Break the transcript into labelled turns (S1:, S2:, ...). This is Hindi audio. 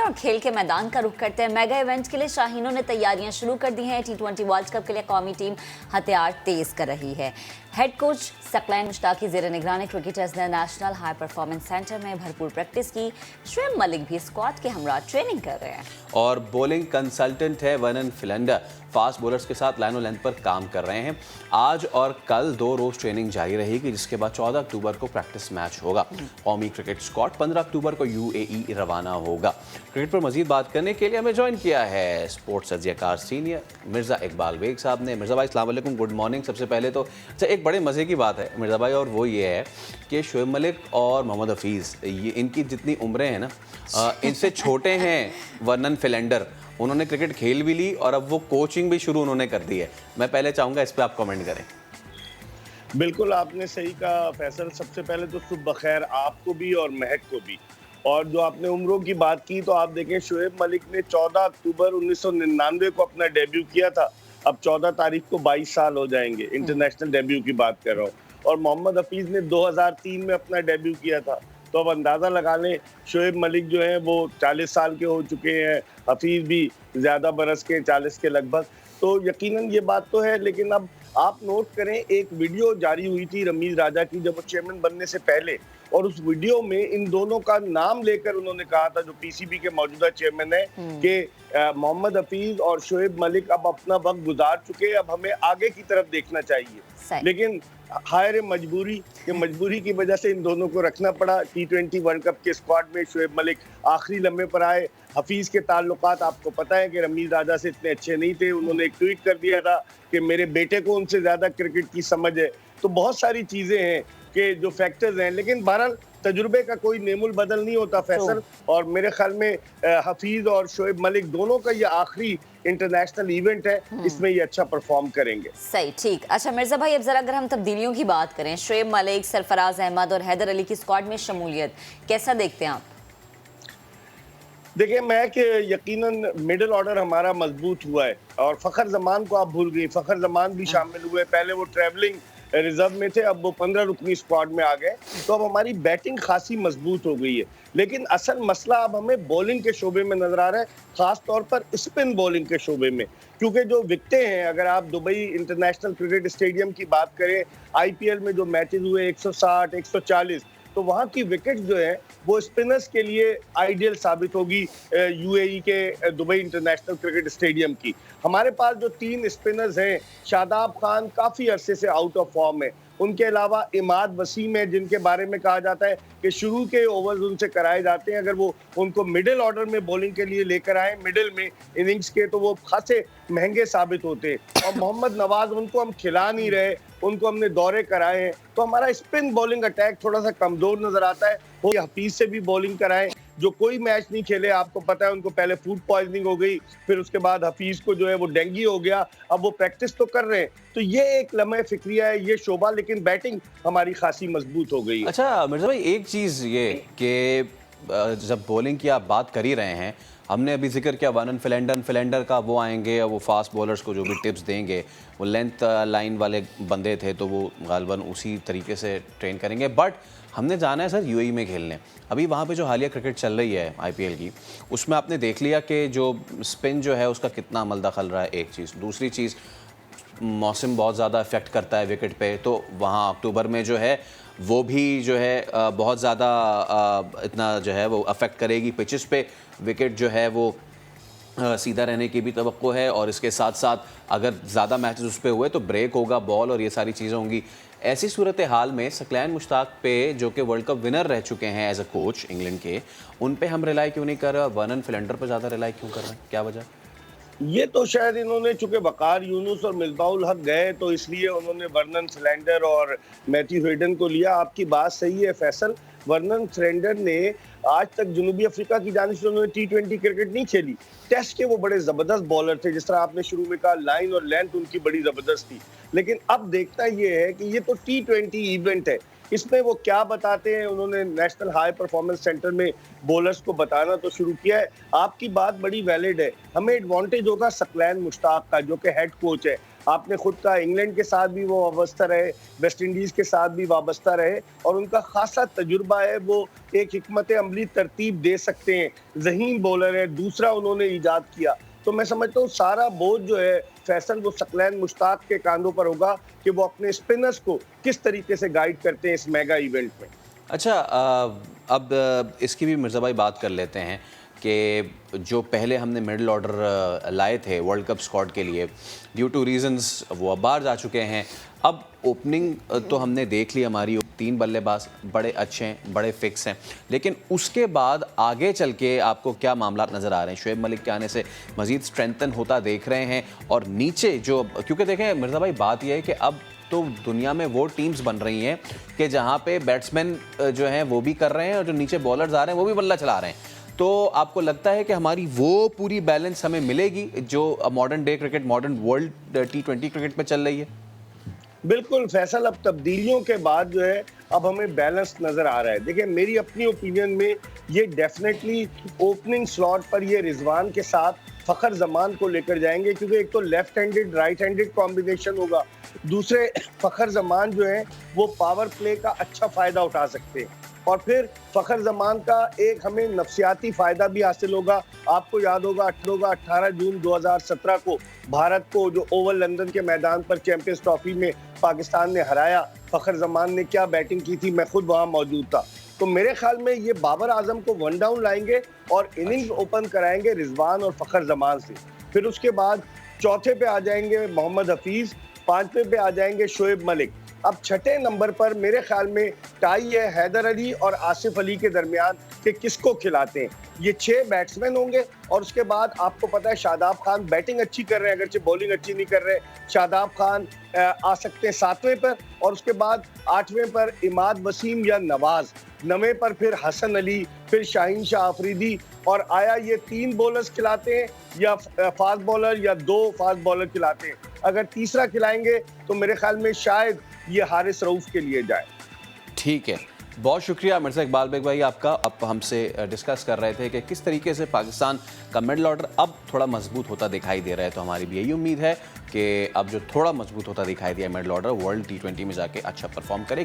S1: और खेल के मैदान का रुख करते हैं। मेगा इवेंट के लिए शाहीनों ने तैयारियां शुरू कर दी हैं। T20 वर्ल्ड कप के लिए कौमी टीम हथियार तेज कर रही है। हेड कोच सकलैन मुश्ताक की ज़ेर निगरानी क्रिकेटर्स ने नेशनल हाई परफॉर्मेंस सेंटर में भरपूर प्रैक्टिस की। शोएब मलिक भी स्क्वाड के हमरा ट्रेनिंग कर रहे हैं
S2: और बॉलिंग कंसल्टेंट है वर्नन फिलेंडर फास्ट बॉलर्स के साथ लाइन और लेंथ पर काम कर रहे हैं। आज और कल 2 रोज ट्रेनिंग जारी रहेगी, जिसके बाद 14 अक्टूबर को प्रैक्टिस मैच होगा। कौमी क्रिकेट स्क्वाड 15 अक्टूबर को UAE रवाना होगा। क्रिकेट पर मजीद बात करने के लिए हमें ज्वाइन किया है स्पोर्ट्स तज्जियाकार सीनियर मिर्ज़ा इकबाल बेग साहब ने। मिर्ज़ा भाई अस्सलाम वालेकुम, गुड मॉर्निंग। सबसे पहले तो अच्छा एक बड़े मज़े की बात है मिर्ज़ा भाई, और वो ये है कि शोएब मलिक और मोहम्मद हफीज़, ये इनकी जितनी उम्रें हैं ना, इनसे छोटे हैं वर्नन फिलेंडर। उन्होंने क्रिकेट खेल भी ली और अब वो कोचिंग भी शुरू उन्होंने कर दी है। मैं पहले चाहूँगा इस पर आप कमेंट करें।
S3: बिल्कुल आपने सही कहा फैसल। सबसे पहले तो सुबह बखैर आपको भी और महक को भी। और जो आपने उम्रों की बात की, तो आप देखें शोएब मलिक ने 14 अक्टूबर 1999 को अपना डेब्यू किया था। अब 14 तारीख को 22 साल हो जाएंगे। इंटरनेशनल डेब्यू की बात कर रहा हूँ। और मोहम्मद हफीज़ ने 2003 में अपना डेब्यू किया था। तो अब अंदाज़ा लगा लें, शोएब मलिक जो है वो 40 साल के हो चुके हैं, हफीज़ भी ज़्यादा बरस के 40 के लगभग। तो यकीनन ये बात तो है। लेकिन अब आप नोट करें, एक वीडियो जारी हुई थी रमीज राजा की जब वो चेयरमैन बनने से पहले, और उस वीडियो में इन दोनों का नाम लेकर उन्होंने कहा था, जो PCB के मौजूदा चेयरमैन है, कि मोहम्मद हफीज और शोएब मलिक अब अपना वक्त गुजार चुके हैं, अब हमें आगे की तरफ देखना चाहिए। लेकिन हायर मजबूरी की वजह से इन दोनों को रखना पड़ा। T20 वर्ल्ड कप के स्क्वाड में शोएब मलिक आखिरी लम्हे पर आए। हफीज के ताल्लुकात आपको पता है कि रमीज राजा से इतने अच्छे नहीं थे। उन्होंने एक ट्वीट कर दिया था कि मेरे बेटे को उनसे ज्यादा क्रिकेट की समझ है। तो बहुत सारी चीजें हैं कि जो फैक्टर्स हैं, लेकिन बहरहाल तजुर्बे का कोई नेमुल बदल नहीं होता फैसल। और मेरे ख्याल में हफीज और शोएब मलिक दोनों का ये आखिरी इंटरनेशनल इवेंट है, इसमें ये अच्छा परफॉर्म करेंगे।
S1: सही, ठीक। अच्छा मिर्जा भाई, अब जरा अगर हम तब्दीलियों की बात करें, शोएब मलिक, सरफराज अहमद और हैदर अली की स्क्वाड में शमूलियत कैसा देखते हैं आप?
S3: देखिए, मैं कि यकीनन मिडिल ऑर्डर हमारा मजबूत हुआ है। और फखर जमान को आप भूल गई, फखर जमान भी शामिल हुए। पहले वो ट्रैवलिंग रिजर्व में थे, अब वो 15 रुकनी स्क्वाड में आ गए। तो अब हमारी बैटिंग खासी मजबूत हो गई है। लेकिन असल मसला अब हमें बॉलिंग के शोबे में नजर आ रहा है, खास तौर पर स्पिन बॉलिंग के शोबे में। क्योंकि जो विकेटें हैं, अगर आप दुबई इंटरनेशनल क्रिकेट स्टेडियम की बात करें, IPL में जो मैचेस हुए 160, 140, तो वहाँ की विकेट जो है वो स्पिनर्स के लिए आइडियल साबित होगी। UAE के दुबई इंटरनेशनल क्रिकेट स्टेडियम की हमारे पास जो 3 स्पिनर्स हैं, शादाब खान काफ़ी अरसे से आउट ऑफ फॉर्म है। उनके अलावा इमाद वसीम है, जिनके बारे में कहा जाता है कि शुरू के ओवर्स उनसे कराए जाते हैं। अगर वो उनको मिडिल ऑर्डर में बॉलिंग के लिए लेकर आए, मिडिल में इनिंग्स के, तो वो खासे महंगे साबित होते हैं। और मोहम्मद नवाज, उनको हम खिला नहीं रहे, उनको हमने दौरे कराए हैं, तो हमारा स्पिन बॉलिंग अटैक थोड़ा सा कमजोर नजर आता है। वो हफीज से भी बॉलिंग कराएं, जो कोई मैच नहीं खेले। आपको पता है उनको पहले फूड पॉइजनिंग हो गई, फिर उसके बाद हफीज को जो है वो डेंगू हो गया। अब वो प्रैक्टिस तो कर रहे हैं। तो ये एक लम्हे फिक्रिया है, ये शोबा। लेकिन बैटिंग हमारी खासी मजबूत हो गई है।
S2: अच्छा मिर्जा भाई, एक चीज़ ये कि जब बॉलिंग की आप बात कर ही रहे हैं, हमने अभी जिक्र किया वर्नन फिलेंडर का, वो आएंगे और वो फास्ट बॉलर्स को जो भी टिप्स देंगे, वो लेंथ लाइन वाले बंदे थे, तो वो गालबन उसी तरीके से ट्रेन करेंगे। बट हमने जाना है सर UAE में खेलने। अभी वहाँ पे जो हालिया क्रिकेट चल रही है IPL की, उसमें आपने देख लिया कि जो स्पिन जो है उसका कितना अमल दखल रहा है, एक चीज़। दूसरी चीज़, मौसम बहुत ज़्यादा इफेक्ट करता है विकेट पे, तो वहाँ अक्टूबर में जो है वो भी जो है बहुत ज़्यादा इतना जो है वो अफेक्ट करेगी पिचेस पे। विकेट जो है वो सीधा रहने की भी तवक्को है, और इसके साथ साथ अगर ज़्यादा मैचेस उस पर हुए तो ब्रेक होगा बॉल, और ये सारी चीज़ें होंगी। ऐसी सूरत हाल में सकलैन मुश्ताक पे, जो कि वर्ल्ड कप विनर रह चुके हैं एज अ कोच इंग्लैंड के, उन पे हम रिलाई क्यों नहीं कर रहे, वर्नन फिलेंडर पर ज़्यादा रिलाई क्यों कर रहे हैं, क्या वजह?
S3: ये तो शायद इन्होंने, चूंकि वकार यूनुस और मिसबाउल हक गए, तो इसलिए उन्होंने वर्नन फिलेंडर और मैथ्यू हेडन को लिया। आपकी बात सही है फैसल। वर्नन फिलेंडर ने आज तक जनूबी अफ्रीका की जानिब से उन्होंने T20 क्रिकेट नहीं खेली। टेस्ट के वो बड़े जबरदस्त बॉलर थे, जिस तरह आपने शुरू में कहा, लाइन और लेंथ उनकी बड़ी जबरदस्त थी। लेकिन अब देखना ये है कि ये तो T20 इवेंट है, इसमें वो क्या बताते हैं। उन्होंने नेशनल हाई परफॉर्मेंस सेंटर में बॉलर्स को बताना तो शुरू किया है। आपकी बात बड़ी वैलिड है। हमें एडवांटेज होगा सकलैन मुश्ताक का, जो कि हेड कोच है। आपने खुद कहा इंग्लैंड के साथ भी वो वाबस्ता रहे, वेस्ट इंडीज के साथ भी वाबस्ता रहे और उनका खासा तजुर्बा है। वो एक हिकमत अमली तरतीब दे सकते हैं, ज़हीन बॉलर है, दूसरा उन्होंने ईजाद किया। तो मैं समझता हूँ सारा बोझ जो है फैसल वो सकलैन मुश्ताक के कांधों पर होगा कि वो अपने स्पिनर्स को किस तरीके से गाइड करते हैं इस मेगा इवेंट में।
S2: अच्छा, अब इसकी भी मिर्ज़ा भाई बात कर लेते हैं कि जो पहले हमने मिडिल ऑर्डर लाए थे वर्ल्ड कप स्क्वाड के लिए, ड्यू टू रीजंस वो अब बाहर जा चुके हैं। अब ओपनिंग तो हमने देख ली, हमारी 3 बल्लेबाज बड़े अच्छे हैं, बड़े फिक्स हैं, लेकिन उसके बाद आगे चल के आपको क्या मामला नज़र आ रहे हैं? शुएब मलिक के आने से मज़ीद स्ट्रेंथन होता देख रहे हैं और नीचे जो, क्योंकि देखें मिर्ज़ा भाई बात यह है कि अब तो दुनिया में वो टीम्स बन रही हैं कि जहाँ पे बैट्समैन जो हैं वो भी कर रहे हैं और जो नीचे बॉलर्स आ रहे हैं वो भी बल्ला चला रहे हैं। तो आपको लगता है कि हमारी वो पूरी बैलेंस हमें मिलेगी जो modern day cricket, modern world T20 cricket में चल रही है?
S3: बिल्कुल फैसल, अब तब्दीलियों के बाद जो है अब हमें बैलेंस नजर आ रहा है। देखिए मेरी अपनी ओपिनियन में ये डेफिनेटली ओपनिंग स्लॉट पर ये रिजवान के साथ फखर जमान को लेकर जाएंगे, क्योंकि एक तो left handed right handed combination होगा, दूसरे फखर जमान जो है वो पावर प्ले का अच्छा फायदा उठा सकते हैं और फिर फखर जमान का एक हमें नफसियाती फायदा भी हासिल होगा। आपको याद होगा 18 जून 2017 को भारत को जो ओवल लंदन के मैदान पर चैंपियंस ट्रॉफी में पाकिस्तान ने हराया, फखर जमान ने क्या बैटिंग की थी, मैं खुद वहां मौजूद था। तो मेरे ख्याल में ये बाबर आजम को 1 डाउन लाएंगे और इनिंग्स ओपन कराएंगे रिजवान और फखर जमान से। फिर उसके बाद चौथे पे आ जाएंगे मोहम्मद हफीज, 5वें पे आ जाएंगे शोएब मलिक। अब छठे नंबर पर मेरे ख्याल में टाई है हैदर अली और आसिफ अली के दरमियान कि किसको खिलाते हैं। ये 6 बैट्समैन होंगे और उसके बाद आपको पता है शादाब खान बैटिंग अच्छी कर रहे हैं, अगरचे बॉलिंग अच्छी नहीं कर रहे। शादाब खान आ सकते हैं 7वें पर और उसके बाद 8वें पर इमाद वसीम या नवाज, 9वें पर फिर हसन अली, फिर शाहीन शाह अफरीदी। और आया ये 3 बॉलर्स खिलाते हैं या फास्ट बॉलर या 2 फास्ट बॉलर खिलाते हैं। अगर तीसरा खिलाएंगे तो मेरे ख्याल में शायद ये हारिस रऊफ के लिए जाए।
S2: ठीक है, बहुत शुक्रिया मिर्ज़ा इकबाल बेग भाई आपका। आप हमसे डिस्कस कर रहे थे कि किस तरीके से पाकिस्तान का मिडल ऑर्डर अब थोड़ा मजबूत होता दिखाई दे रहा है। तो हमारी भी यही उम्मीद है कि अब जो थोड़ा मजबूत होता दिखाई दिया मिडल ऑर्डर वर्ल्ड T20 में जाके अच्छा परफॉर्म करेगा।